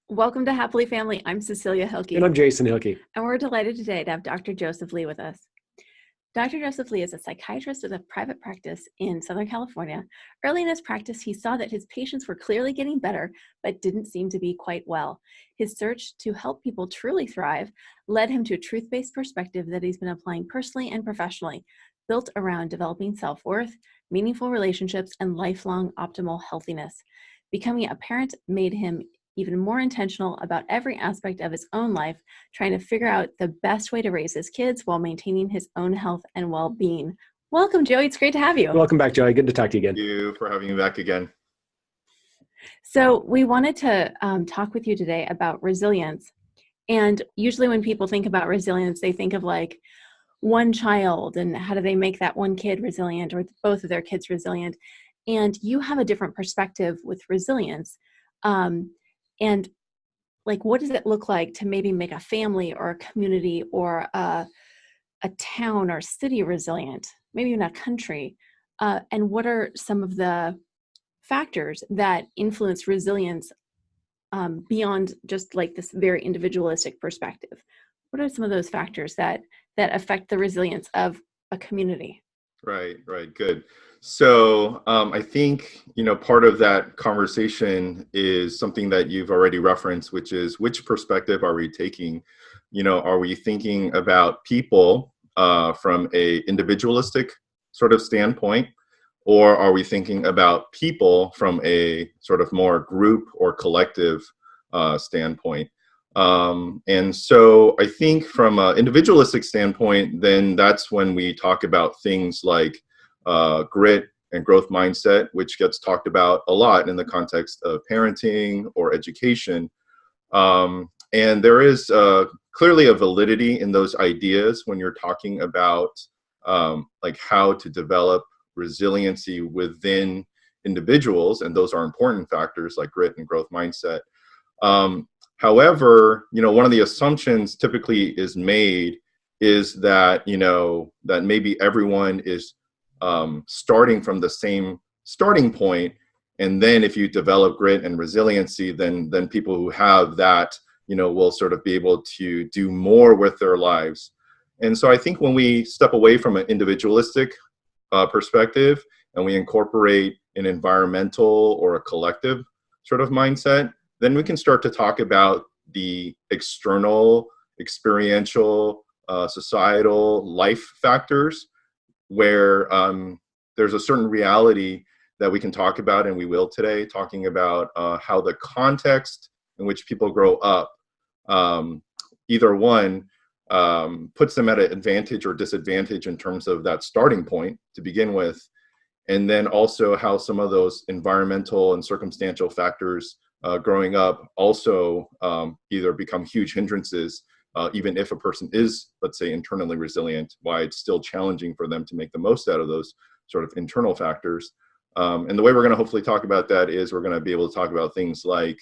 Welcome to Happily Family. I'm Cecilia Hilkey. And I'm Jason Hilkey. And we're delighted today to have Dr. Joseph Lee with us. Dr. Joseph Lee is a psychiatrist with a private practice in Southern California. Early in his practice, he saw that his patients were clearly getting better, but didn't seem to be quite well. His search to help people truly thrive led him to a truth-based perspective that he's been applying personally and professionally, built around developing self-worth, meaningful relationships, and lifelong optimal healthiness. Becoming a parent made him even more intentional about every aspect of his own life, trying to figure out the best way to raise his kids while maintaining his own health and well-being. Welcome, Joey. It's great to have you. Welcome back, Joey. Good to talk to you again. Thank you for having me back again. So we wanted to talk with you today about resilience. And usually when people think about resilience, they think of like one child and how do they make that one kid resilient or both of their kids resilient. And you have a different perspective with resilience. And like, what does it look like to maybe make a family or a community or a town or city resilient, maybe even a country? And what are some of the factors that influence resilience beyond just like this very individualistic perspective? What are some of those factors that affect the resilience of a community? Right, good. So I think, part of that conversation is something that you've already referenced, which is which perspective are we taking? Are we thinking about people from a individualistic sort of standpoint, or are we thinking about people from a sort of more group or collective standpoint? And so I think from an individualistic standpoint, then that's when we talk about things like grit and growth mindset, which gets talked about a lot in the context of parenting or education. And there is clearly a validity in those ideas when you're talking about like how to develop resiliency within individuals, and those are important factors like grit and growth mindset. However, one of the assumptions typically is made is that, that maybe everyone is starting from the same starting point. And then if you develop grit and resiliency, then people who have that, will sort of be able to do more with their lives. And so I think when we step away from an individualistic perspective and we incorporate an environmental or a collective sort of mindset, then we can start to talk about the external, experiential, societal life factors where there's a certain reality that we can talk about, and we will today, talking about how the context in which people grow up, either one puts them at an advantage or disadvantage in terms of that starting point to begin with, and then also how some of those environmental and circumstantial factors growing up also either become huge hindrances, even if a person is, let's say, internally resilient, why it's still challenging for them to make the most out of those sort of internal factors. And the way we're going to hopefully talk about that is we're going to be able to talk about things like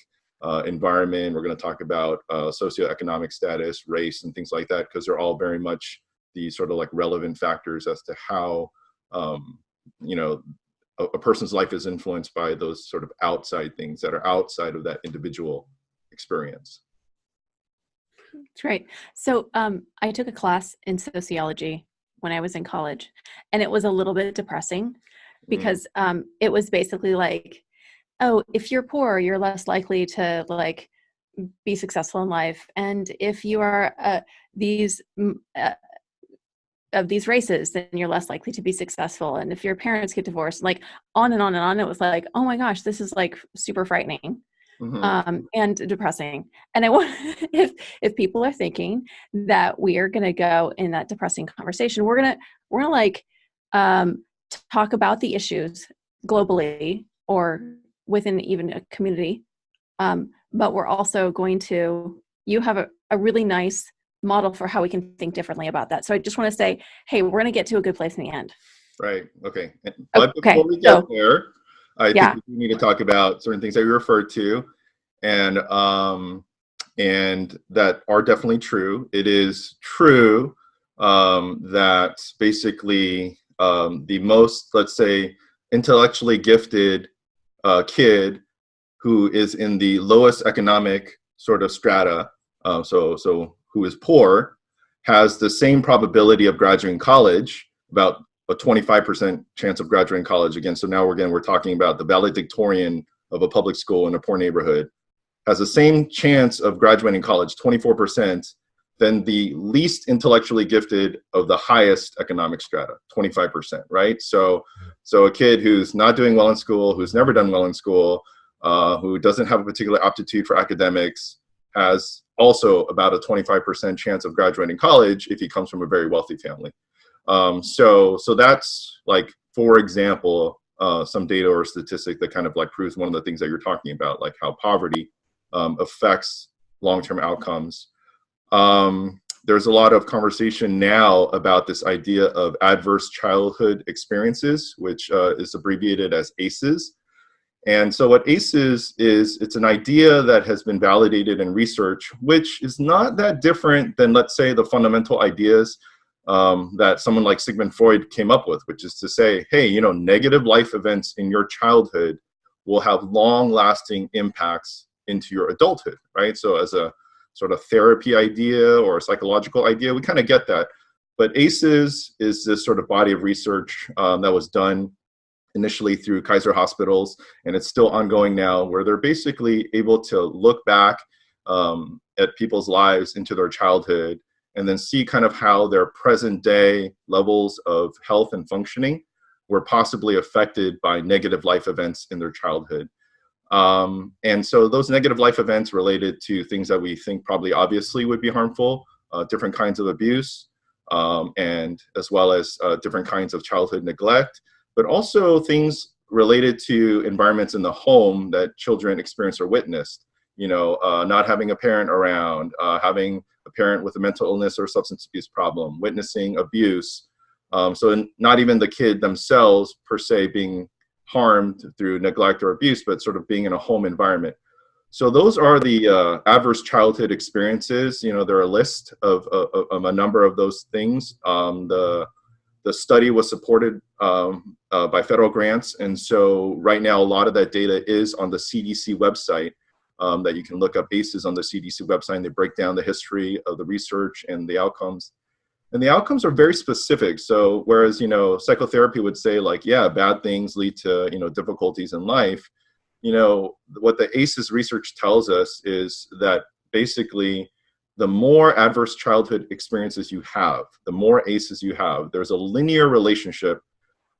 environment, we're going to talk about socioeconomic status, race, and things like that, because they're all very much the sort of like relevant factors as to how, a person's life is influenced by those sort of outside things that are outside of that individual experience. That's right. So I took a class in sociology when I was in college, and it was a little bit depressing because it was basically like, oh, if you're poor, you're less likely to like be successful in life. And if you are of these races, then you're less likely to be successful. And if your parents get divorced, like on and on and on, it was like, oh my gosh, this is like super frightening and depressing. And I want, if people are thinking that we are going to go in that depressing conversation, we're gonna like talk about the issues globally or within even a community. But we're also going to, you have a really nice model for how we can think differently about that. So I just want to say, hey, we're going to get to a good place in the end. Right. Okay. But before we get there, I think we need to talk about certain things that you referred to, and that are definitely true. It is true that basically the most, let's say, intellectually gifted kid who is in the lowest economic sort of strata, so who is poor, has the same probability of graduating college, about a 25% chance of graduating college. Again, so now we're talking about the valedictorian of a public school in a poor neighborhood, has the same chance of graduating college, 24%, than the least intellectually gifted of the highest economic strata, 25%, right? So a kid who's not doing well in school, who's never done well in school, who doesn't have a particular aptitude for academics, has also about a 25% chance of graduating college if he comes from a very wealthy family. So that's like, for example, some data or statistic that kind of like proves one of the things that you're talking about, like how poverty affects long-term outcomes. There's a lot of conversation now about this idea of adverse childhood experiences, which is abbreviated as ACEs. And so what ACEs is, it's an idea that has been validated in research, which is not that different than, let's say, the fundamental ideas that someone like Sigmund Freud came up with, which is to say, hey, you know, negative life events in your childhood will have long-lasting impacts into your adulthood, right? So as a sort of therapy idea or a psychological idea, we kind of get that. But ACEs is this sort of body of research that was done initially through Kaiser hospitals, and it's still ongoing now, where they're basically able to look back at people's lives into their childhood and then see kind of how their present day levels of health and functioning were possibly affected by negative life events in their childhood. And so those negative life events related to things that we think probably obviously would be harmful, different kinds of abuse, and as well as different kinds of childhood neglect, but also things related to environments in the home that children experience or witnessed. You know, not having a parent around, having a parent with a mental illness or substance abuse problem, witnessing abuse. So not even the kid themselves per se being harmed through neglect or abuse, but sort of being in a home environment. So those are the adverse childhood experiences. You know, there are a list of a number of those things. The study was supported by federal grants. And so right now, a lot of that data is on the CDC website that you can look up ACEs on the CDC website, and they break down the history of the research and the outcomes. And the outcomes are very specific. So whereas, you know, psychotherapy would say like, yeah, bad things lead to, you know, difficulties in life, you know, what the ACEs research tells us is that basically the more adverse childhood experiences you have, the more ACEs you have, there's a linear relationship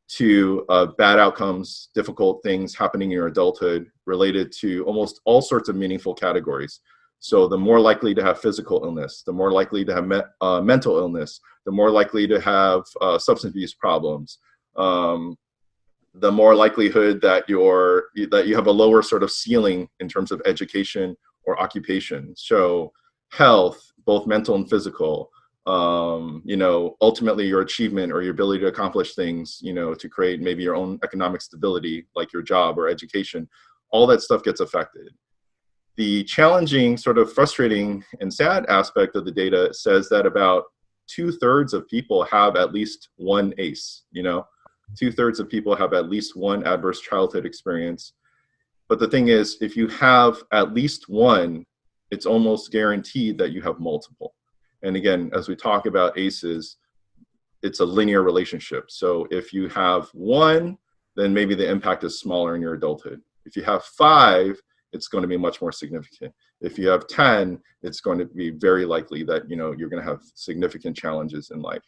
to bad outcomes, difficult things happening in your adulthood related to almost all sorts of meaningful categories. So the more likely to have physical illness, the more likely to have mental illness, the more likely to have substance abuse problems, the more likelihood that you have a lower sort of ceiling in terms of education or occupation. So health, both mental and physical, you know, ultimately your achievement or your ability to accomplish things, you know, to create maybe your own economic stability, like your job or education, all that stuff gets affected. The challenging, sort of frustrating and sad aspect of the data says that about 2/3 of people have at least one ACE, you know, 2/3 of people have at least one adverse childhood experience. But the thing is, if you have at least one, it's almost guaranteed that you have multiple. And again, as we talk about ACEs, it's a linear relationship. So if you have one, then maybe the impact is smaller in your adulthood. If you have 5, it's going to be much more significant. If you have 10, it's going to be very likely that, you know, you're going to have significant challenges in life.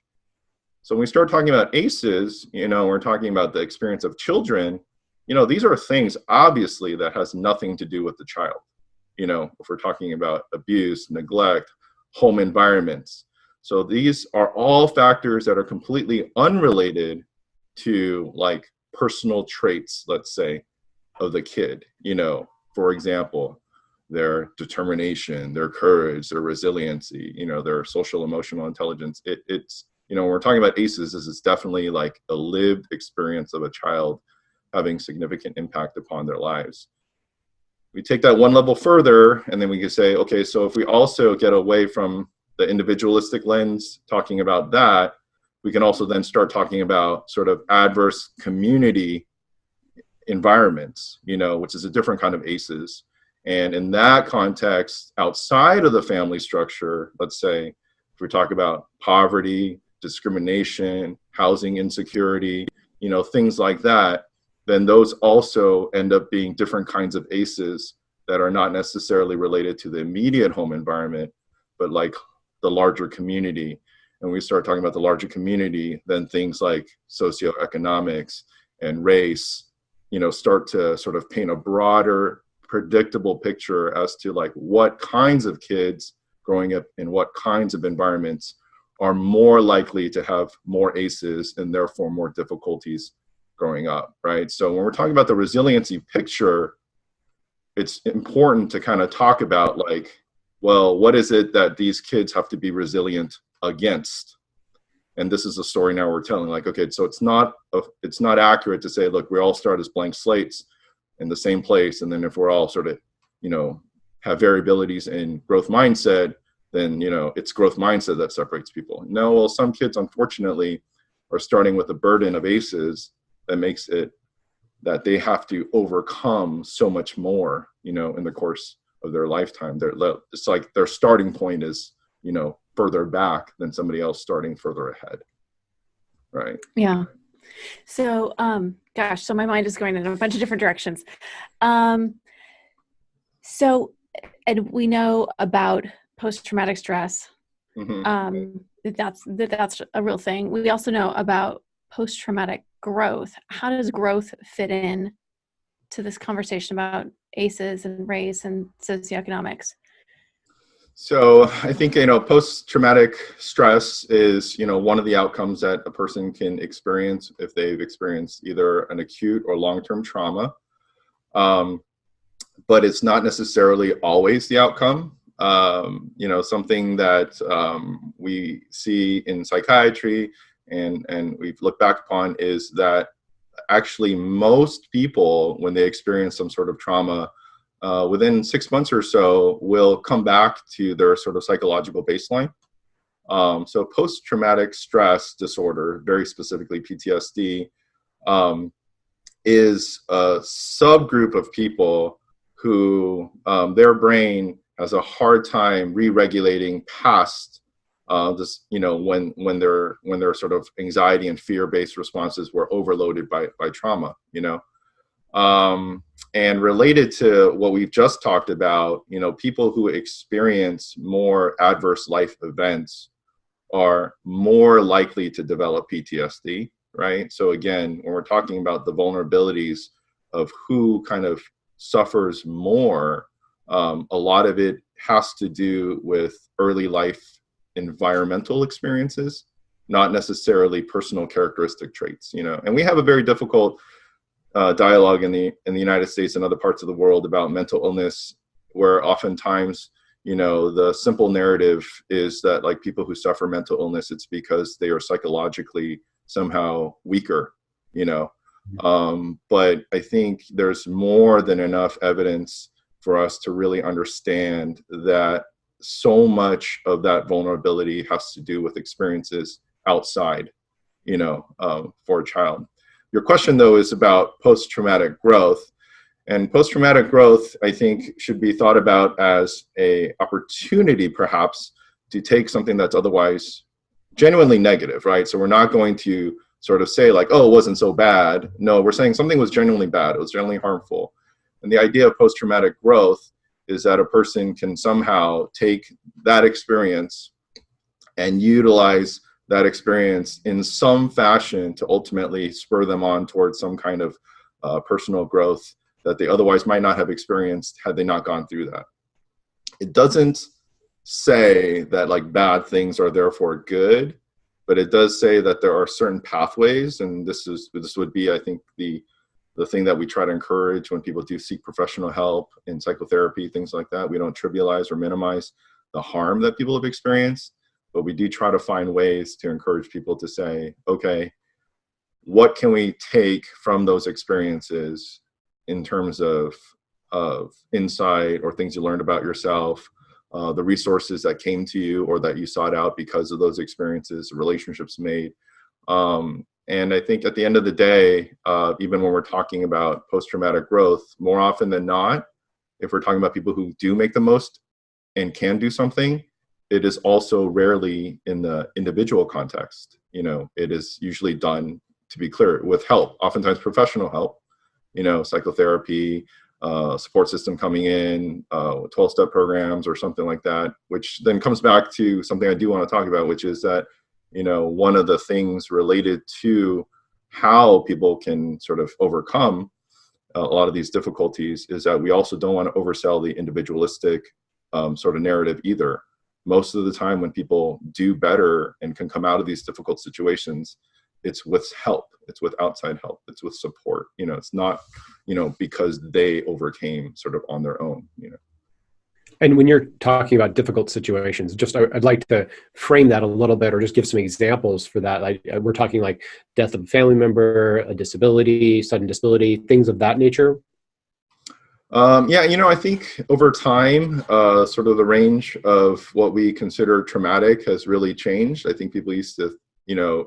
So when we start talking about ACEs, you know, we're talking about the experience of children, you know, these are things obviously that has nothing to do with the child. You know, if we're talking about abuse, neglect, home environments. So these are all factors that are completely unrelated to like personal traits, let's say, of the kid, you know. For example, their determination, their courage, their resiliency, you know, their social emotional intelligence. It's, you know, when we're talking about ACEs, this is definitely like a lived experience of a child having significant impact upon their lives. We take that one level further, and then we can say, okay, so if we also get away from the individualistic lens, talking about that, we can also then start talking about sort of adverse community environments, you know, which is a different kind of ACEs. And in that context, outside of the family structure, let's say, if we talk about poverty, discrimination, housing insecurity, things like that, then those also end up being different kinds of ACEs that are not necessarily related to the immediate home environment, but like the larger community. And we start talking about the larger community, then things like socioeconomics and race, start to sort of paint a broader, predictable picture as to like what kinds of kids growing up in what kinds of environments are more likely to have more ACEs and therefore more difficulties growing up, right? So when we're talking about the resiliency picture, it's important to kind of talk about like, well, what is it that these kids have to be resilient against? And this is a story now we're telling, like, okay, so it's not accurate to say, look, we all start as blank slates in the same place, and then if we're all sort of, have variabilities in growth mindset, then, it's growth mindset that separates people. No, well, some kids, unfortunately, are starting with a burden of ACEs that makes it that they have to overcome so much more, in the course of their lifetime. It's like their starting point is, further back than somebody else starting further ahead. Right. Yeah. So, so my mind is going in a bunch of different directions. So, and we know about post-traumatic stress. Mm-hmm. That's a real thing. We also know about post-traumatic growth. How does growth fit in to this conversation about ACEs and race and socioeconomics? So I think, post-traumatic stress is, one of the outcomes that a person can experience if they've experienced either an acute or long-term trauma. But it's not necessarily always the outcome. Something that we see in psychiatry and we've looked back upon is that actually most people, when they experience some sort of trauma, within 6 months or so, will come back to their sort of psychological baseline. So post-traumatic stress disorder, very specifically PTSD, is a subgroup of people who their brain has a hard time re-regulating past this, when their sort of anxiety and fear-based responses were overloaded by trauma, and related to what we've just talked about, people who experience more adverse life events are more likely to develop PTSD, right? So again, when we're talking about the vulnerabilities of who kind of suffers more, a lot of it has to do with early life environmental experiences, not necessarily personal characteristic traits, and we have a very difficult dialogue in the United States and other parts of the world about mental illness, where oftentimes, the simple narrative is that like people who suffer mental illness, it's because they are psychologically somehow weaker, but I think there's more than enough evidence for us to really understand that so much of that vulnerability has to do with experiences outside, for a child. Your question, though, is about post-traumatic growth. And post-traumatic growth, I think, should be thought about as an opportunity, perhaps, to take something that's otherwise genuinely negative, right? So we're not going to sort of say like, oh, it wasn't so bad. No, we're saying something was genuinely bad. It was genuinely harmful. And the idea of post-traumatic growth is that a person can somehow take that experience and utilize that experience in some fashion to ultimately spur them on towards some kind of personal growth that they otherwise might not have experienced had they not gone through that. It doesn't say that like bad things are therefore good, but it does say that there are certain pathways, and this would be, I think, the thing that we try to encourage when people do seek professional help in psychotherapy, things like that. We don't trivialize or minimize the harm that people have experienced, but we do try to find ways to encourage people to say, okay, what can we take from those experiences in terms of insight or things you learned about yourself, the resources that came to you or that you sought out because of those experiences, relationships made. And I think at the end of the day, even when we're talking about post-traumatic growth, more often than not, if we're talking about people who do make the most and can do something, it is also rarely in the individual context. It is usually done, to be clear, with help, oftentimes professional help, psychotherapy, support system coming in, 12-step programs or something like that, which then comes back to something I do want to talk about, which is that, one of the things related to how people can sort of overcome a lot of these difficulties is that we also don't want to oversell the individualistic sort of narrative either. Most of the time when people do better and can come out of these difficult situations, it's with help, it's with outside help, it's with support. It's not, because they overcame sort of on their own. And when you're talking about difficult situations, I'd like to frame that a little bit, or just give some examples for that. We're talking like death of a family member, a disability, sudden disability, things of that nature. I think over time, sort of the range of what we consider traumatic has really changed. I think people used to,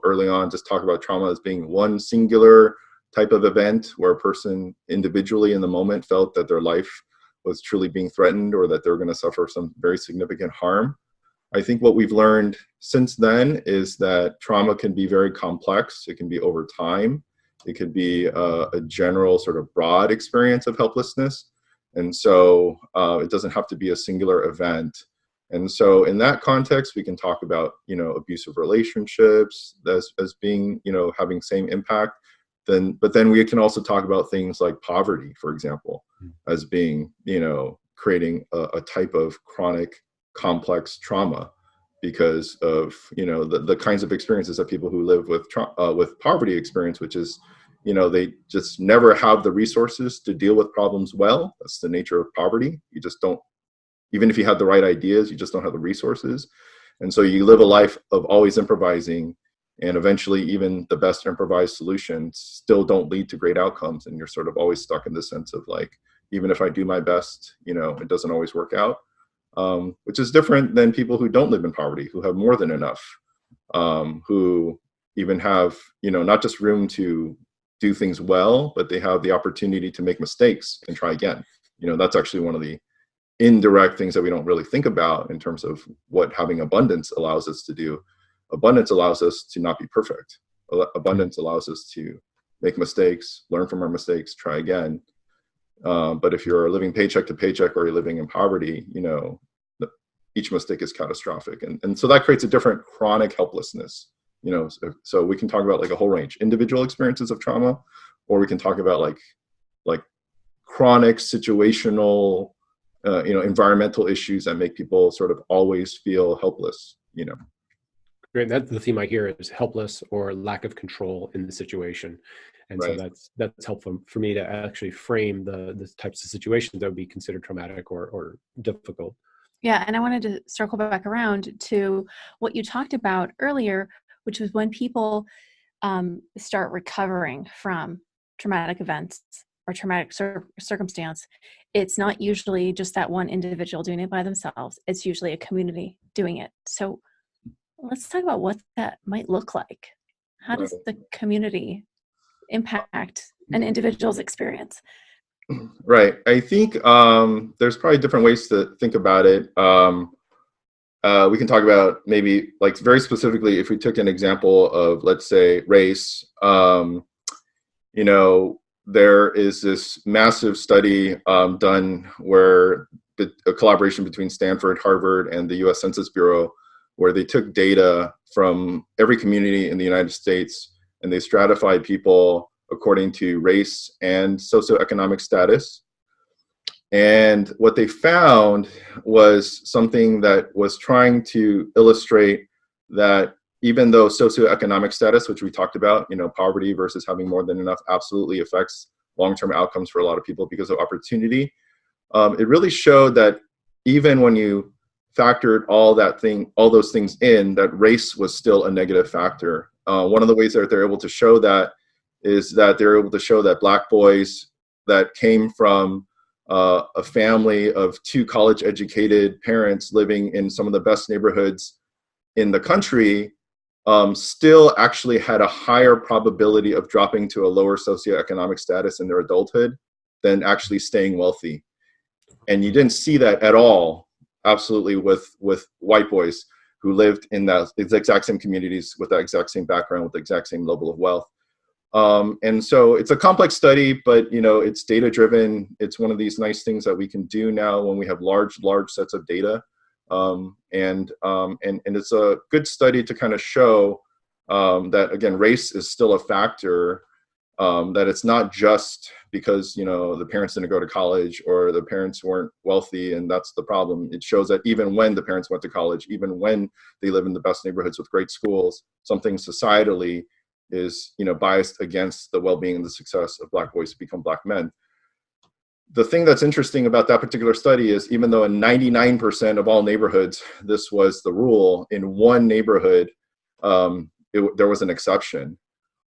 early on just talk about trauma as being one singular type of event where a person individually in the moment felt that their life was truly being threatened or that they were going to suffer some very significant harm. I think what we've learned since then is that trauma can be very complex. It can be over time. It could be a general sort of broad experience of helplessness. And so it doesn't have to be a singular event. And so in that context, we can talk about, abusive relationships as being, having same impact. But then we can also talk about things like poverty, for example, as being, creating a type of chronic, complex trauma because of, the kinds of experiences that people who live with poverty experience, which is, they just never have the resources to deal with problems well. That's the nature of poverty. You just don't, even if you have the right ideas, you just don't have the resources. And so you live a life of always improvising, and eventually even the best improvised solutions still don't lead to great outcomes. And you're sort of always stuck in the sense of like, even if I do my best, it doesn't always work out, which is different than people who don't live in poverty, who have more than enough, who even have, not just room to do things well, but they have the opportunity to make mistakes and try again. That's actually one of the indirect things that we don't really think about in terms of what having abundance allows us to do. Abundance allows us to not be perfect. Abundance allows us to make mistakes, learn from our mistakes, try again. But if you're living paycheck to paycheck or you're living in poverty, each mistake is catastrophic. And so that creates a different chronic helplessness. So we can talk about like a whole range, individual experiences of trauma, or we can talk about like chronic situational, environmental issues that make people sort of always feel helpless, Great. That's the theme I hear is helpless or lack of control in the situation. And Right. so that's helpful for me to actually frame the types of situations that would be considered traumatic or difficult. Yeah, and I wanted to circle back around to what you talked about earlier, which was when people start recovering from traumatic events or traumatic circumstance, it's not usually just that one individual doing it by themselves. It's usually a community doing it. So let's talk about what that might look like. How does the community impact an individual's experience? Right. I think there's probably different ways to think about it. We can talk about maybe like very specifically, if we took an example of, let's say, race, there is this massive study done where a collaboration between Stanford, Harvard, and the US Census Bureau, where they took data from every community in the United States and they stratified people according to race and socioeconomic status. And what they found was something that was trying to illustrate that even though socioeconomic status, which we talked about, poverty versus having more than enough absolutely affects long-term outcomes for a lot of people because of opportunity, it really showed that even when you factored all those things in, that race was still a negative factor. One of the ways that they're able to show that is that they're able to show that Black boys that came from a family of two college-educated parents living in some of the best neighborhoods in the country still actually had a higher probability of dropping to a lower socioeconomic status in their adulthood than actually staying wealthy. And you didn't see that at all, absolutely, with white boys who lived in the exact same communities with the exact same background, with the exact same level of wealth. And so it's a complex study, but it's data driven. It's one of these nice things that we can do now when we have large sets of data. And it's a good study to kind of show that, again, race is still a factor, that it's not just because, the parents didn't go to college or the parents weren't wealthy and that's the problem. It shows that even when the parents went to college, even when they live in the best neighborhoods with great schools, something societally is, biased against the well-being and the success of Black boys to become Black men. The thing that's interesting about that particular study is, even though in 99% of all neighborhoods this was the rule, in one neighborhood there was an exception.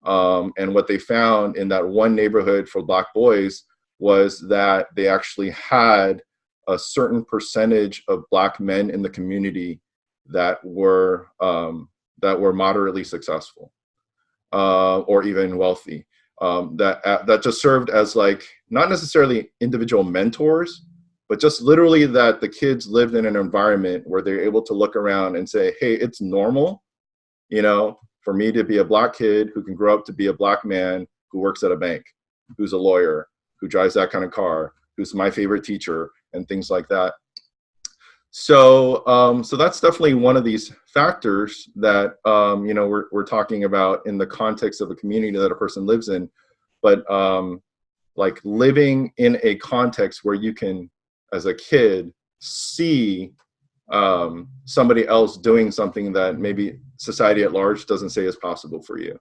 And what they found in that one neighborhood for Black boys was that they actually had a certain percentage of Black men in the community that were moderately successful, or even wealthy. That just served as, like, not necessarily individual mentors, but just literally that the kids lived in an environment where they're able to look around and say, hey, it's normal, for me to be a Black kid who can grow up to be a Black man who works at a bank, who's a lawyer, who drives that kind of car, who's my favorite teacher, and things like that. So that's definitely one of these factors that, we're talking about in the context of a community that a person lives in. But like living in a context where you can, as a kid, see somebody else doing something that maybe society at large doesn't say is possible for you.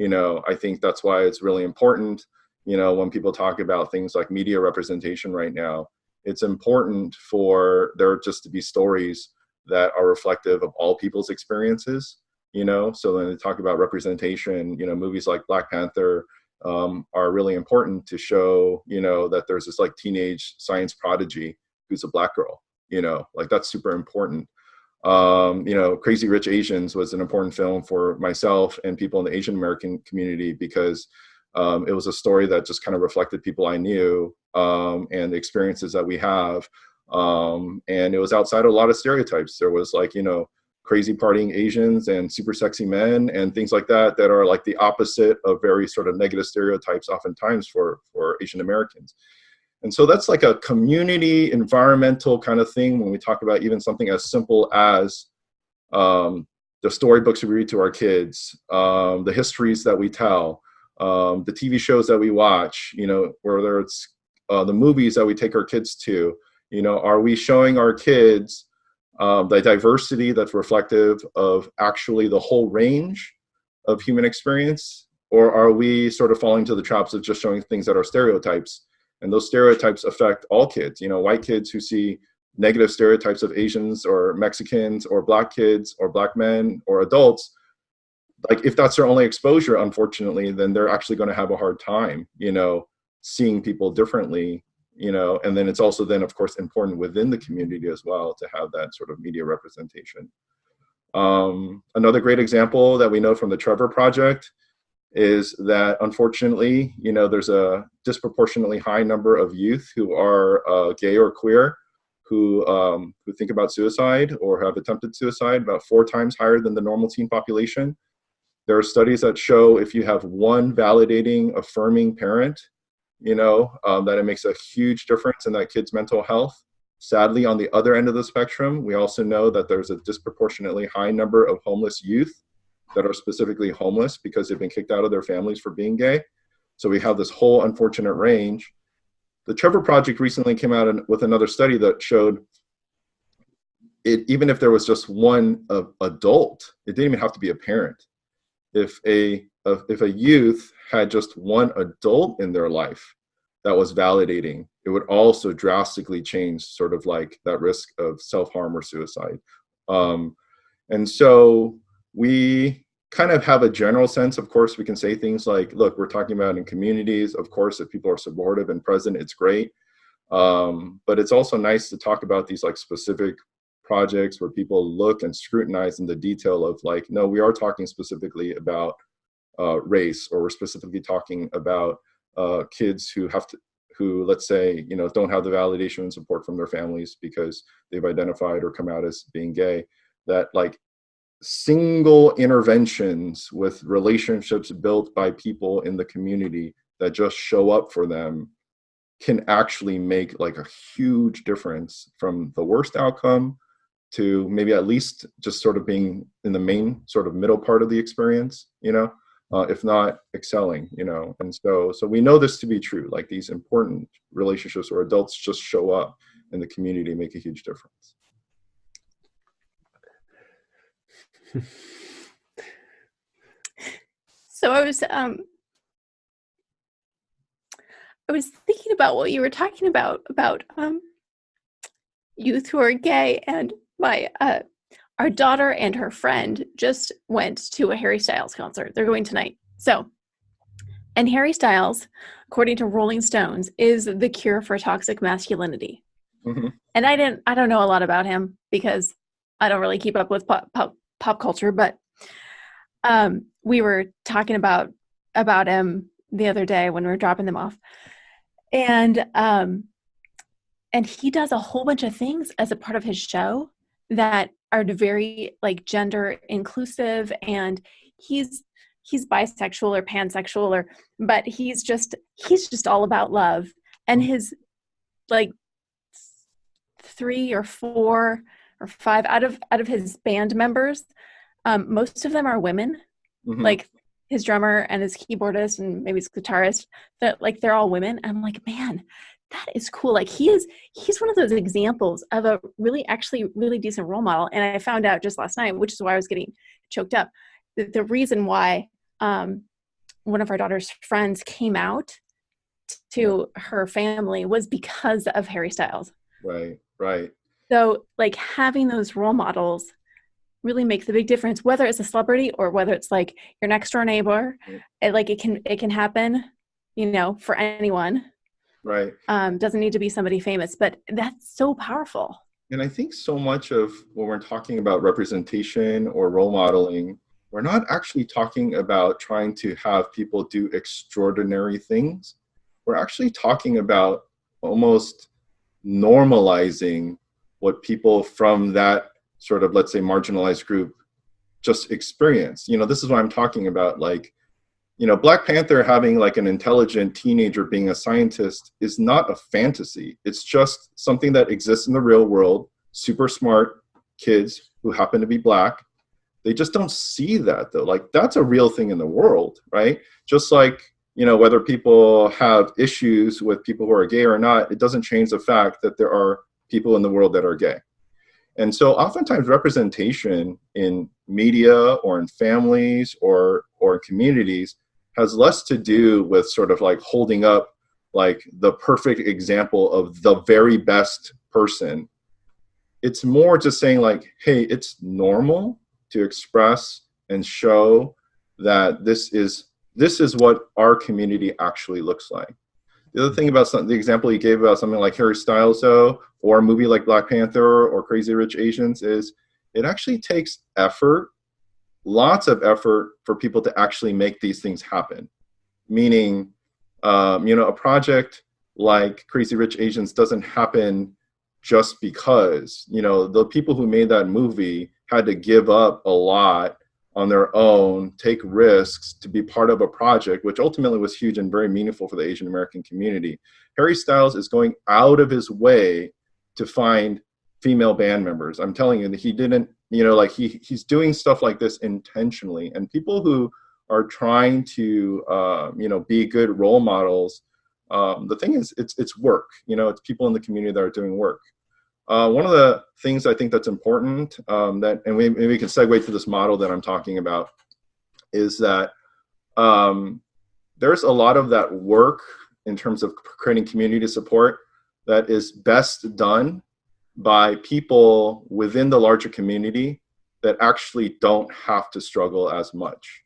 I think that's why it's really important, when people talk about things like media representation right now, it's important for there just to be stories that are reflective of all people's experiences, so when they talk about representation, movies like Black Panther are really important to show, that there's this like teenage science prodigy who's a Black girl, like that's super important. Crazy Rich Asians was an important film for myself and people in the Asian American community because it was a story that just kind of reflected people I knew and the experiences that we have. And it was outside of a lot of stereotypes. There was like, crazy partying Asians and super sexy men and things like that are like the opposite of very sort of negative stereotypes oftentimes for Asian Americans. And so that's like a community environmental kind of thing when we talk about even something as simple as the storybooks we read to our kids, the histories that we tell, the TV shows that we watch, whether it's the movies that we take our kids to, are we showing our kids the diversity that's reflective of actually the whole range of human experience? Or are we sort of falling to the traps of just showing things that are stereotypes? And those stereotypes affect all kids, white kids who see negative stereotypes of Asians or Mexicans or Black kids or Black men or adults. Like if that's their only exposure, unfortunately, then they're actually going to have a hard time, seeing people differently, and then it's also then, of course, important within the community as well to have that sort of media representation. Another great example that we know from the Trevor Project is that unfortunately, there's a disproportionately high number of youth who are gay or queer who think about suicide or have attempted suicide, about 4 times higher than the normal teen population. There are studies that show if you have one validating, affirming parent, that it makes a huge difference in that kid's mental health. Sadly, on the other end of the spectrum, we also know that there's a disproportionately high number of homeless youth that are specifically homeless because they've been kicked out of their families for being gay. So we have this whole unfortunate range. The Trevor Project recently came out with another study that showed even if there was just one adult, it didn't even have to be a parent. If a youth had just one adult in their life that was validating, it would also drastically change sort of like that risk of self-harm or suicide. And so we kind of have a general sense. Of course, we can say things like, look, we're talking about in communities. Of course, if people are supportive and present, it's great. But it's also nice to talk about these like specific projects where people look and scrutinize in the detail of like, no, we are talking specifically about race, or we're specifically talking about kids who who, let's say, don't have the validation and support from their families because they've identified or come out as being gay, that like single interventions with relationships built by people in the community that just show up for them can actually make like a huge difference from the worst outcome to maybe at least just sort of being in the main sort of middle part of the experience, if not excelling, and so we know this to be true. Like these important relationships where adults just show up in the community make a huge difference. So I was thinking about what you were talking about youth who are gay, and my our daughter and her friend just went to a Harry Styles concert. They're going tonight. So, and Harry Styles, according to Rolling Stones, is the cure for toxic masculinity. Mm-hmm. And I don't know a lot about him because I don't really keep up with pop culture, but we were talking about him the other day when we were dropping them off. And he does a whole bunch of things as a part of his show that are very like gender inclusive, and he's bisexual or pansexual, but he's just all about love. And his like 3 or 4 or 5 out of his band members, most of them are women. Mm-hmm. Like his drummer and his keyboardist and maybe his guitarist, that like they're all women. And I'm like, man, that is cool. Like he's one of those examples of a really decent role model. And I found out just last night, which is why I was getting choked up, that the reason why one of our daughter's friends came out to her family was because of Harry Styles. Right. So like having those role models really makes a big difference, whether it's a celebrity or whether it's like your next door neighbor. It can happen, for anyone. Right. Doesn't need to be somebody famous, but that's so powerful. And I think so much of when we're talking about representation or role modeling, we're not actually talking about trying to have people do extraordinary things. We're actually talking about almost normalizing what people from that sort of, let's say, marginalized group just experience. This is what I'm talking about. Like, Black Panther having like an intelligent teenager being a scientist is not a fantasy. It's just something that exists in the real world. Super smart kids who happen to be Black. They just don't see that though. Like that's a real thing in the world, right? Just like, whether people have issues with people who are gay or not, it doesn't change the fact that there are people in the world that are gay. And so oftentimes representation in media or in families or communities has less to do with sort of like holding up like the perfect example of the very best person. It's more just saying like, hey, it's normal to express and show that this is what our community actually looks like. The other thing about the example you gave about something like Harry Styles, though, or a movie like Black Panther or Crazy Rich Asians, is it actually takes effort, lots of effort, for people to actually make these things happen. Meaning, a project like Crazy Rich Asians doesn't happen just because, the people who made that movie had to give up a lot on their own, take risks to be part of a project, which ultimately was huge and very meaningful for the Asian American community. Harry Styles is going out of his way to find female band members. I'm telling you that he didn't, he's doing stuff like this intentionally. And people who are trying to, be good role models, the thing is, it's work. It's people in the community that are doing work. One of the things I think that's important, and maybe we can segue to this model that I'm talking about, is that there's a lot of that work in terms of creating community support that is best done by people within the larger community that actually don't have to struggle as much.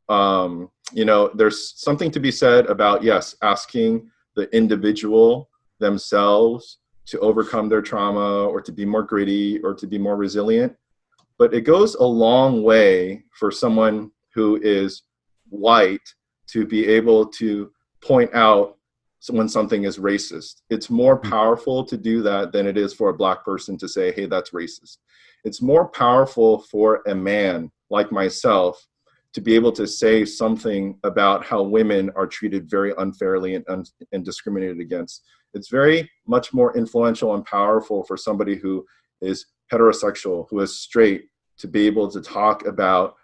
There's something to be said about, yes, asking the individual themselves to overcome their trauma or to be more gritty or to be more resilient. But it goes a long way for someone who is white to be able to point out when something is racist. It's more powerful to do that than it is for a Black person to say, hey, that's racist. It's more powerful for a man like myself to be able to say something about how women are treated very unfairly and discriminated against. It's very much more influential and powerful for somebody who is heterosexual, who is straight, to be able to talk about,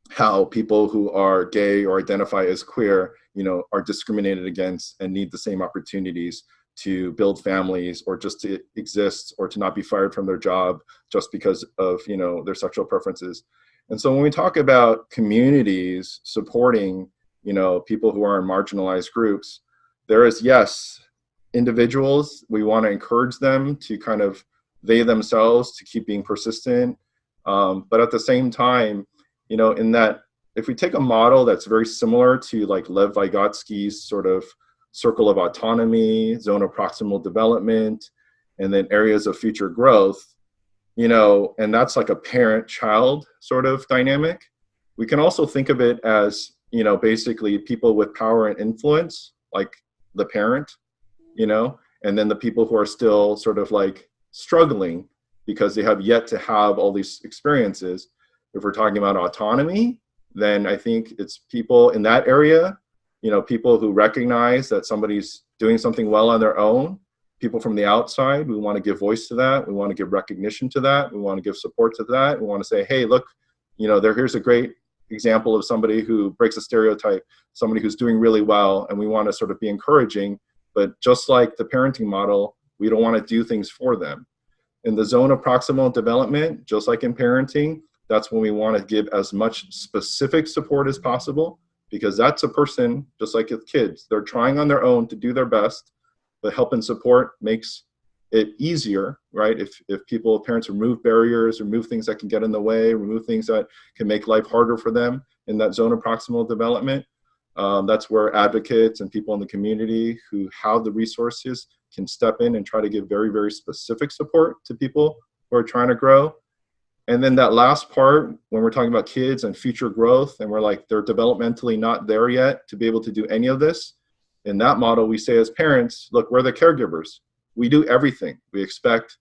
how people who are gay or identify as queer, are discriminated against and need the same opportunities to build families, or just to exist, or to not be fired from their job just because of, their sexual preferences. And so when we talk about communities supporting, people who are in marginalized groups, there is, yes, individuals, we want to encourage them to kind of they themselves to keep being persistent. But at the same time, in that, if we take a model that's very similar to like Lev Vygotsky's sort of circle of autonomy, zone of proximal development, and then areas of future growth, and that's like a parent-child sort of dynamic. We can also think of it as, basically people with power and influence, like the parent, and then the people who are still sort of like struggling because they have yet to have all these experiences. If we're talking about autonomy, then I think it's people in that area, people who recognize that somebody's doing something well on their own. People from the outside, we want to give voice to that. We want to give recognition to that. We want to give support to that. We want to say, hey, look, here's a great example of somebody who breaks a stereotype, somebody who's doing really well, and we want to sort of be encouraging. But just like the parenting model, we don't want to do things for them. In the zone of proximal development, just like in parenting, that's when we want to give as much specific support as possible, because that's a person, just like with kids, they're trying on their own to do their best, but help and support makes it easier, right? If parents remove barriers, remove things that can get in the way, remove things that can make life harder for them in that zone of proximal development, that's where advocates and people in the community who have the resources can step in and try to give very, very specific support to people who are trying to grow. And then that last part, when we're talking about kids and future growth, and we're like, they're developmentally not there yet to be able to do any of this. In that model, we say as parents, look, we're the caregivers. We do everything. We expect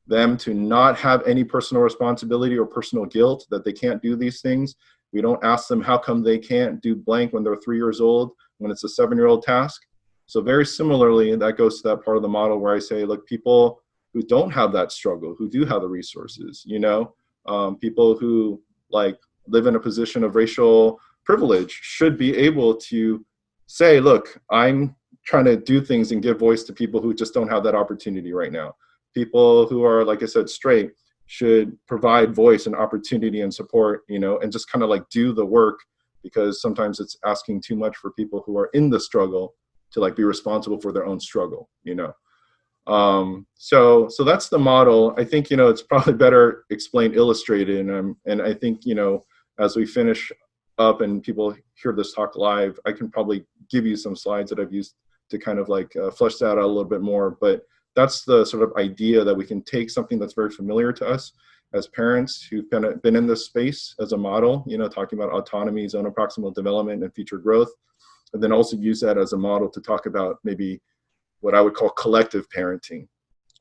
them to not have any personal responsibility or personal guilt that they can't do these things. We don't ask them how come they can't do blank when they're 3 years old, when it's a 7-year-old task. So very similarly, that goes to that part of the model where I say, look, people who don't have that struggle, who do have the resources, people who like live in a position of racial privilege should be able to say, look, I'm trying to do things and give voice to people who just don't have that opportunity right now. People who are, like I said, straight should provide voice and opportunity and support, and just kind of like do the work, because sometimes it's asking too much for people who are in the struggle to like be responsible for their own struggle, So that's the model. I think, it's probably better explained, illustrated. And I think, as we finish up and people hear this talk live, I can probably give you some slides that I've used to kind of like flesh that out a little bit more. But that's the sort of idea that we can take something that's very familiar to us as parents who've been in this space as a model, talking about autonomy, zone of proximal development, and future growth, and then also use that as a model to talk about maybe what I would call collective parenting,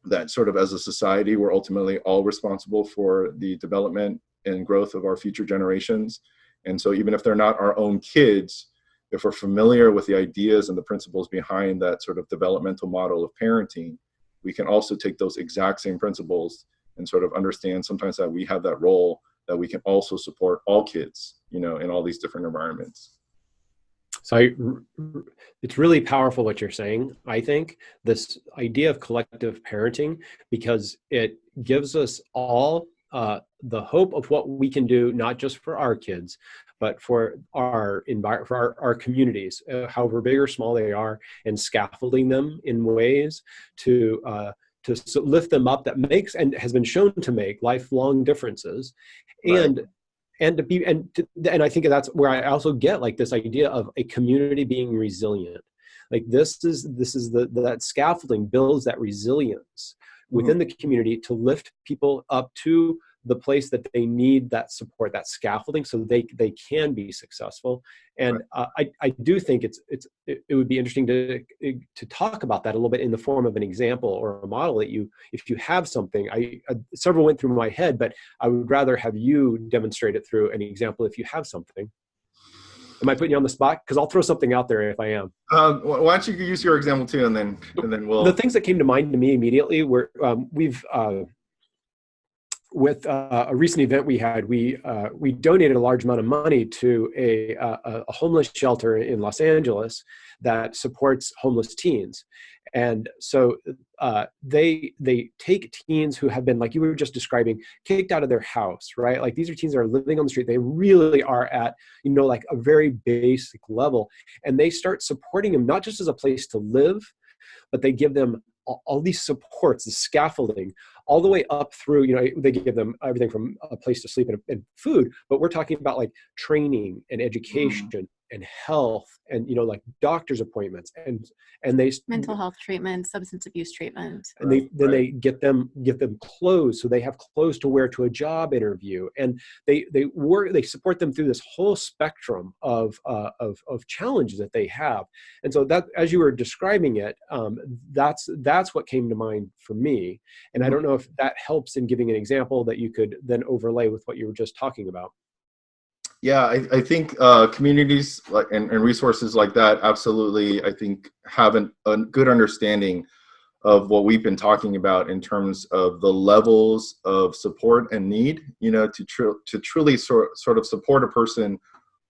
that sort of as a society, we're ultimately all responsible for the development and growth of our future generations. And so even if they're not our own kids, if we're familiar with the ideas and the principles behind that sort of developmental model of parenting, we can also take those exact same principles and sort of understand sometimes that we have that role, that we can also support all kids, in all these different environments. So it's really powerful what you're saying, I think, this idea of collective parenting, because it gives us all the hope of what we can do, not just for our kids, but for our communities, however big or small they are, and scaffolding them in ways to lift them up that makes and has been shown to make lifelong differences. Right. And I think that's where I also get like this idea of a community being resilient. Like this is that scaffolding builds that resilience within the community to lift people up to the place that they need that support, that scaffolding, so they can be successful. And I do think it would be interesting to talk about that a little bit in the form of an example or a model that if you have something. Several went through my head, but I would rather have you demonstrate it through an example if you have something. Am I putting you on the spot? Because I'll throw something out there if I am. Why don't you use your example too, and then we'll. The things that came to mind to me immediately were with a recent event we had, we donated a large amount of money to a homeless shelter in Los Angeles that supports homeless teens. And so they take teens who have been, like you were just describing, kicked out of their house, right? Like these are teens that are living on the street. They really are at, like a very basic level. And they start supporting them, not just as a place to live, but they give them all these supports, the scaffolding, all the way up through, they give them everything from a place to sleep and food, but we're talking about like training and education and health and, like doctor's appointments and they mental health treatment, substance abuse treatment. And they get them clothes, so they have clothes to wear to a job interview, and they support them through this whole spectrum of challenges that they have. And so that, as you were describing it, that's what came to mind for me. And I don't know if that helps in giving an example that you could then overlay with what you were just talking about. Yeah, I think communities and resources like that absolutely, I think, have a good understanding of what we've been talking about in terms of the levels of support and need, to truly sort of support a person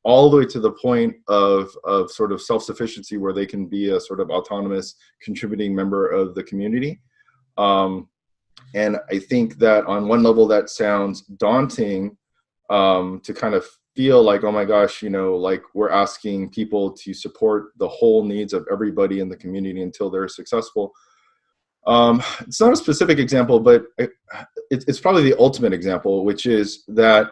all the way to the point of sort of self-sufficiency, where they can be a sort of autonomous contributing member of the community. And I think that on one level that sounds daunting, to kind of feel like, oh my gosh, like we're asking people to support the whole needs of everybody in the community until they're successful. It's not a specific example, but it's probably the ultimate example, which is that,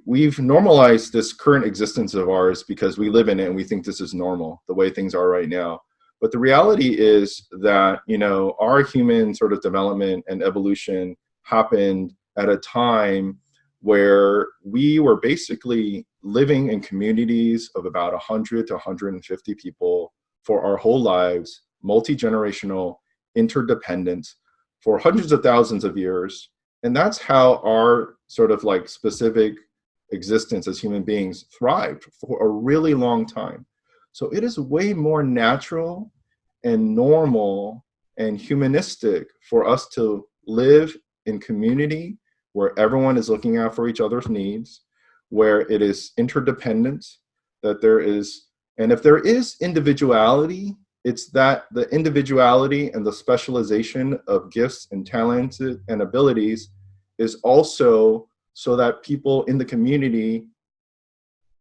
we've normalized this current existence of ours because we live in it and we think this is normal, the way things are right now. But the reality is that, our human sort of development and evolution happened at a time where we were basically living in communities of about 100 to 150 people for our whole lives, multi-generational, interdependent, for hundreds of thousands of years. And that's how our sort of like specific existence as human beings thrived for a really long time. So it is way more natural and normal and humanistic for us to live in community where everyone is looking out for each other's needs, where it is interdependent, that there is, and if there is individuality, it's that the individuality and the specialization of gifts and talents and abilities is also so that people in the community,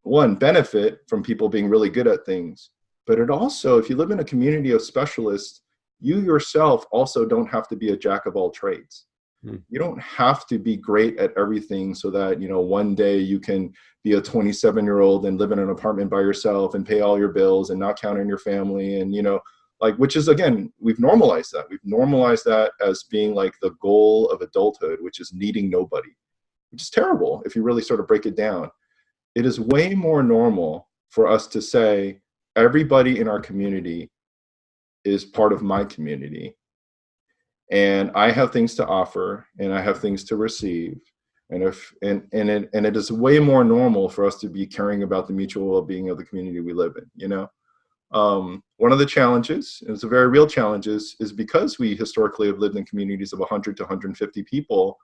one, benefit from people being really good at things. But it also, if you live in a community of specialists, you yourself also don't have to be a jack of all trades. You don't have to be great at everything so that, one day you can be a 27-year-old and live in an apartment by yourself and pay all your bills and not count on your family. And, which is, again, we've normalized that. We've normalized that as being like the goal of adulthood, which is needing nobody, which is terrible if you really sort of break it down. It is way more normal for us to say, everybody in our community is part of my community. And I have things to offer, and I have things to receive, and it is way more normal for us to be caring about the mutual well-being of the community we live in. One of the challenges, and it's a very real challenge, is because we historically have lived in communities of 100 to 150 people.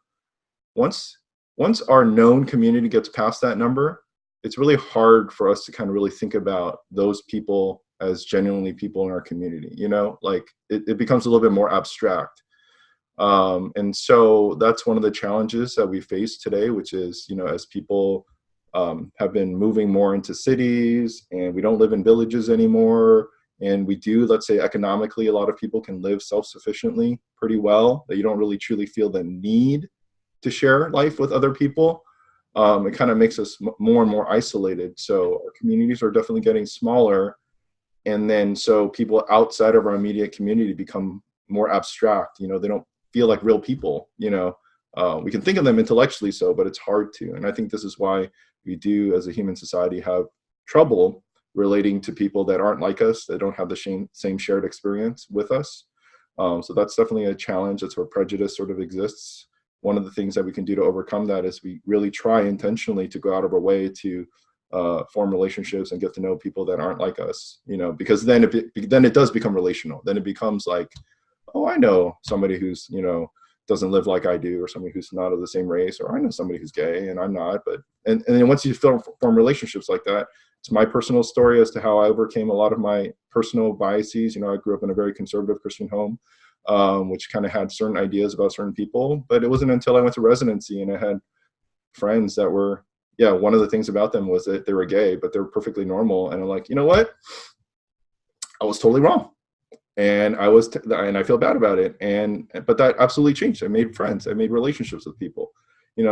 Once our known community gets past that number, it's really hard for us to kind of really think about those people as genuinely people in our community. It becomes a little bit more abstract. And so that's one of the challenges that we face today, which is, as people have been moving more into cities and we don't live in villages anymore. And we do, let's say economically, a lot of people can live self-sufficiently pretty well, that you don't really truly feel the need to share life with other people. It kind of makes us more and more isolated. So our communities are definitely getting smaller. And then so people outside of our immediate community become more abstract. They don't feel like real people, We can think of them intellectually so, but it's hard to. And I think this is why we do, as a human society, have trouble relating to people that aren't like us, that don't have the same shared experience with us. So that's definitely a challenge. That's where prejudice sort of exists. One of the things that we can do to overcome that is we really try intentionally to go out of our way to form relationships and get to know people that aren't like us, because then it does become relational. Then it becomes like, oh, I know somebody who's, doesn't live like I do, or somebody who's not of the same race, or I know somebody who's gay and I'm not. But and then once you form relationships like that, it's my personal story as to how I overcame a lot of my personal biases. I grew up in a very conservative Christian home, which kind of had certain ideas about certain people. But it wasn't until I went to residency and I had friends that were, one of the things about them was that they were gay, but they're perfectly normal. And I'm like, you know what? I was totally wrong. And and I feel bad about it. But that absolutely changed. I made friends. I made relationships with people.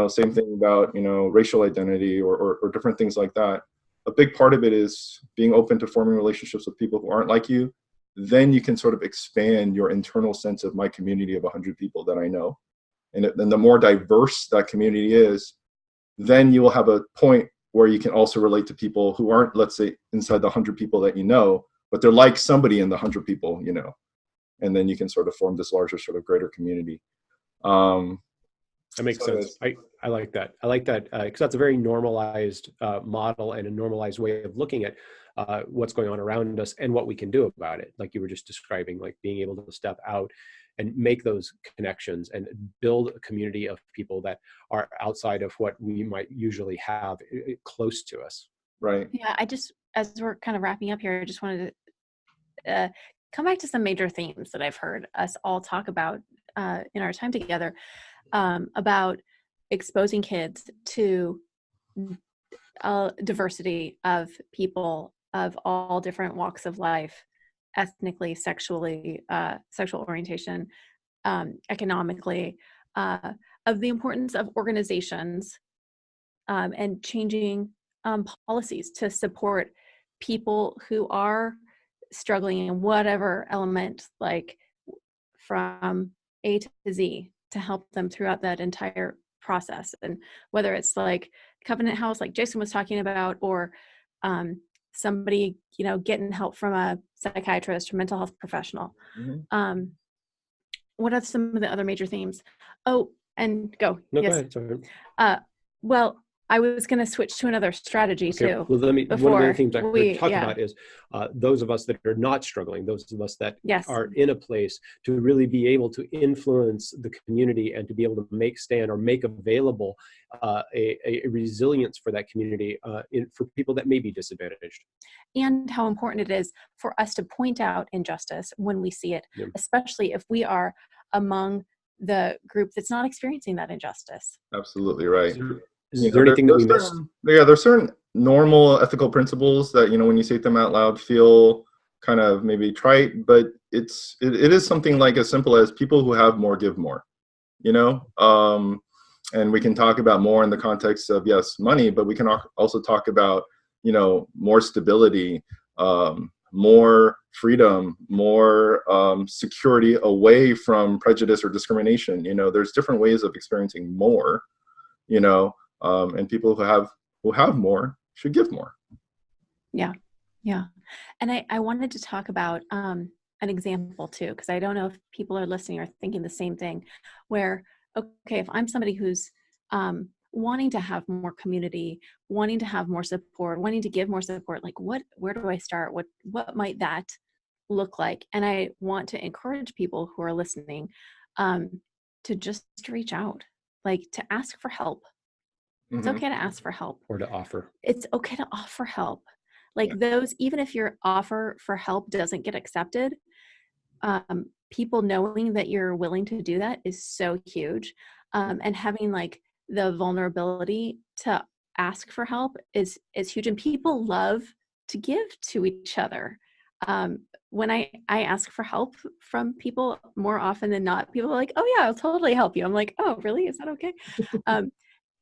Same thing about, racial identity or different things like that. A big part of it is being open to forming relationships with people who aren't like you. Then you can sort of expand your internal sense of my community of 100 people that I know. And the more diverse that community is, then you will have a point where you can also relate to people who aren't, let's say, inside the 100 people that you know, but they're like somebody in the 100 people, and then you can sort of form this larger sort of greater community. That makes sense. I like that. I like that because that's a very normalized model and a normalized way of looking at what's going on around us and what we can do about it. Like you were just describing, like being able to step out and make those connections and build a community of people that are outside of what we might usually have close to us. Right. Yeah, as we're kind of wrapping up here, I just wanted to come back to some major themes that I've heard us all talk about in our time together, about exposing kids to diversity of people of all different walks of life, ethnically, sexually, sexual orientation, economically, of the importance of organizations and changing policies to support people who are struggling in whatever element, like from A to Z, to help them throughout that entire process. And whether it's like Covenant House, like Jason was talking about, or somebody, getting help from a psychiatrist or mental health professional. Mm-hmm. What are some of the other major themes? Oh, and go. No, yes. go ahead. Sorry. Well, I was going to switch to another strategy too. Well, one of the things I could talk about is those of us that are not struggling, those of us that are in a place to really be able to influence the community and to be able to make available a resilience for that community for people that may be disadvantaged. And how important it is for us to point out injustice when we see it, especially if we are among the group that's not experiencing that injustice. Absolutely right. Is there anything that we missed? There's certain normal ethical principles that, when you say them out loud, feel kind of maybe trite, but it is something like as simple as people who have more give more, and we can talk about more in the context of, yes, money, but we can also talk about, more stability, more freedom, more security away from prejudice or discrimination. There's different ways of experiencing more, and people who have more should give more. Yeah. And I wanted to talk about an example too, because I don't know if people are listening or thinking the same thing, where, okay, if I'm somebody who's wanting to have more community, wanting to have more support, wanting to give more support, like where do I start? What might that look like? And I want to encourage people who are listening to just reach out, like to ask for help. It's okay to ask for help. Or to offer. It's okay to offer help. Like those, even if your offer for help doesn't get accepted, people knowing that you're willing to do that is so huge. And having like the vulnerability to ask for help is huge. And people love to give to each other. When I ask for help from people, more often than not, people are like, oh yeah, I'll totally help you. I'm like, oh really? Is that okay?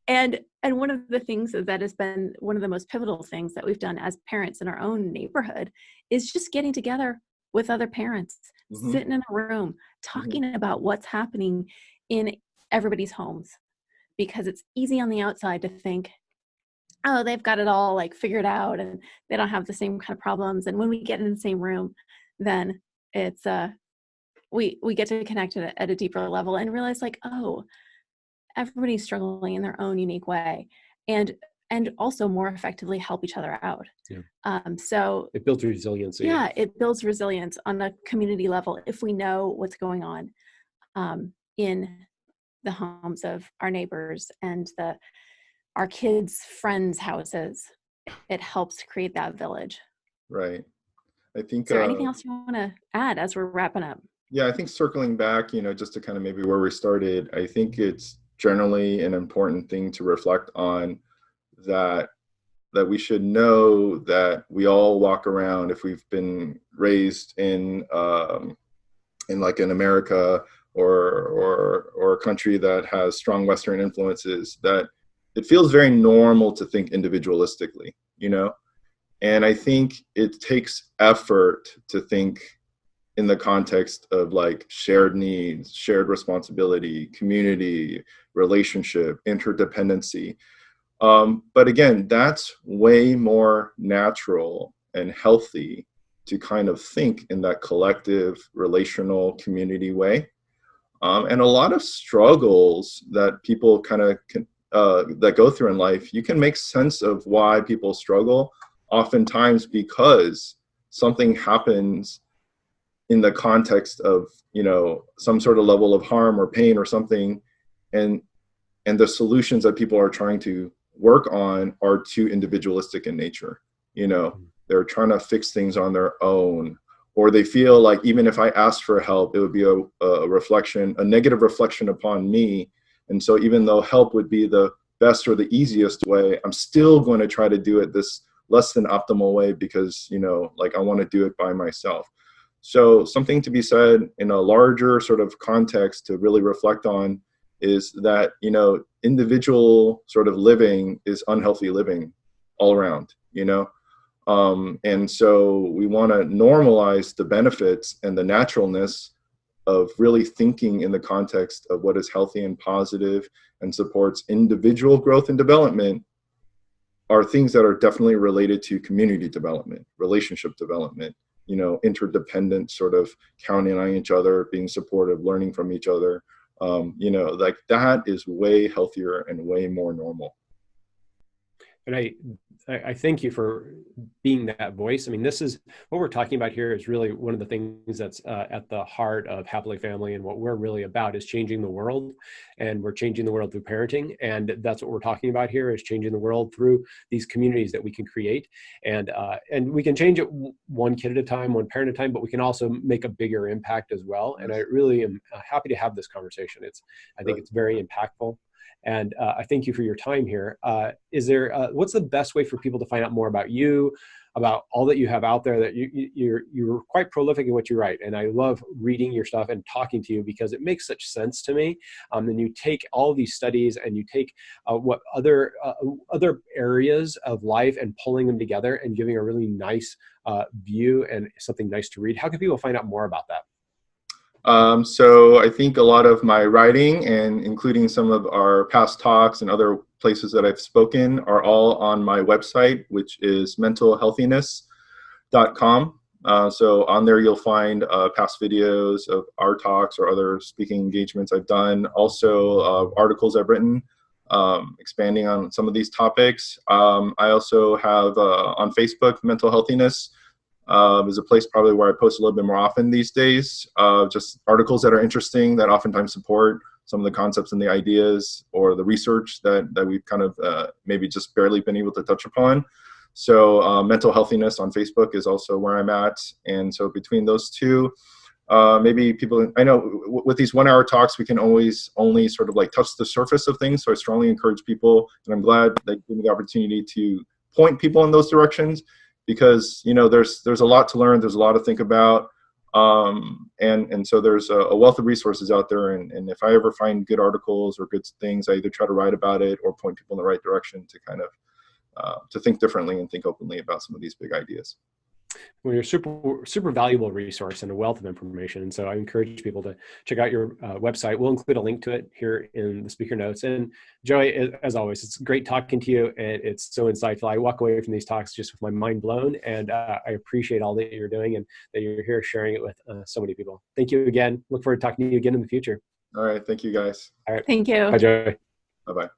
And one of the things that has been one of the most pivotal things that we've done as parents in our own neighborhood is just getting together with other parents, sitting in a room, talking about what's happening in everybody's homes, because it's easy on the outside to think, oh, they've got it all like figured out and they don't have the same kind of problems. And when we get in the same room, then it's we get to connect at a deeper level and realize like, oh, everybody's struggling in their own unique way, and also more effectively help each other out. So it builds resiliency. Yeah, it builds resilience on a community level if we know what's going on in the homes of our neighbors and our kids' friends' houses. It helps to create that village. Right. I think. Is there anything else you want to add as we're wrapping up? Yeah, I think circling back, just to kind of maybe where we started, I think it's generally an important thing to reflect on, that we should know that we all walk around, if we've been raised in like in America or a country that has strong Western influences, that it feels very normal to think individualistically, and I think it takes effort to think in the context of like shared needs, shared responsibility, community, relationship, interdependency. But again, that's way more natural and healthy to kind of think in that collective, relational, community way. And a lot of struggles that people kind of that go through in life, you can make sense of why people struggle, oftentimes because something happens in the context of some sort of level of harm or pain or something, and the solutions that people are trying to work on are too individualistic in nature. They're trying to fix things on their own, or they feel like even if I asked for help, it would be a negative reflection upon me, and so even though help would be the best or the easiest way, I'm still going to try to do it this less than optimal way because like I want to do it by myself. So something to be said in a larger sort of context to really reflect on is that, individual sort of living is unhealthy living all around, and so we want to normalize the benefits and the naturalness of really thinking in the context of what is healthy and positive and supports individual growth and development, are things that are definitely related to community development, relationship development, interdependent, sort of counting on each other, being supportive, learning from each other. Like that is way healthier and way more normal. And I thank you for being that voice. I mean, this is what we're talking about here is really one of the things that's at the heart of Happily Family, and what we're really about is changing the world, and we're changing the world through parenting. And that's what we're talking about here, is changing the world through these communities that we can create. And we can change it one kid at a time, one parent at a time, but we can also make a bigger impact as well. And I really am happy to have this conversation. I think it's very impactful. And I thank you for your time here. Is there, what's the best way for people to find out more about you, about all that you have out there? That you're quite prolific in what you write, and I love reading your stuff and talking to you because it makes such sense to me. And you take all these studies and you take what other areas of life and pulling them together and giving a really nice view and something nice to read. How can people find out more about that? So I think a lot of my writing, and including some of our past talks and other places that I've spoken, are all on my website, which is mentalhealthiness.com. So on there, you'll find past videos of our talks or other speaking engagements I've done. Also, articles I've written expanding on some of these topics. I also have on Facebook, Mental Healthiness is a place probably where I post a little bit more often these days. Just articles that are interesting, that oftentimes support some of the concepts and the ideas or the research that we've kind of maybe just barely been able to touch upon. So Mental Healthiness on Facebook is also where I'm at. And so between those two, maybe people, I know with these 1 hour talks, we can always only sort of like touch the surface of things. So I strongly encourage people, and I'm glad that you gave me the opportunity to point people in those directions, because there's a lot to learn, there's a lot to think about, and so there's a wealth of resources out there, and if I ever find good articles or good things, I either try to write about it or point people in the right direction to kind of to think differently and think openly about some of these big ideas. Well, you're super valuable resource and a wealth of information. And so I encourage people to check out your website. We'll include a link to it here in the speaker notes. And Joey, as always, it's great talking to you, and it's so insightful. I walk away from these talks just with my mind blown, and I appreciate all that you're doing and that you're here sharing it with so many people. Thank you again. Look forward to talking to you again in the future. All right. Thank you, guys. All right. Thank you. Bye, Joey. Bye-bye.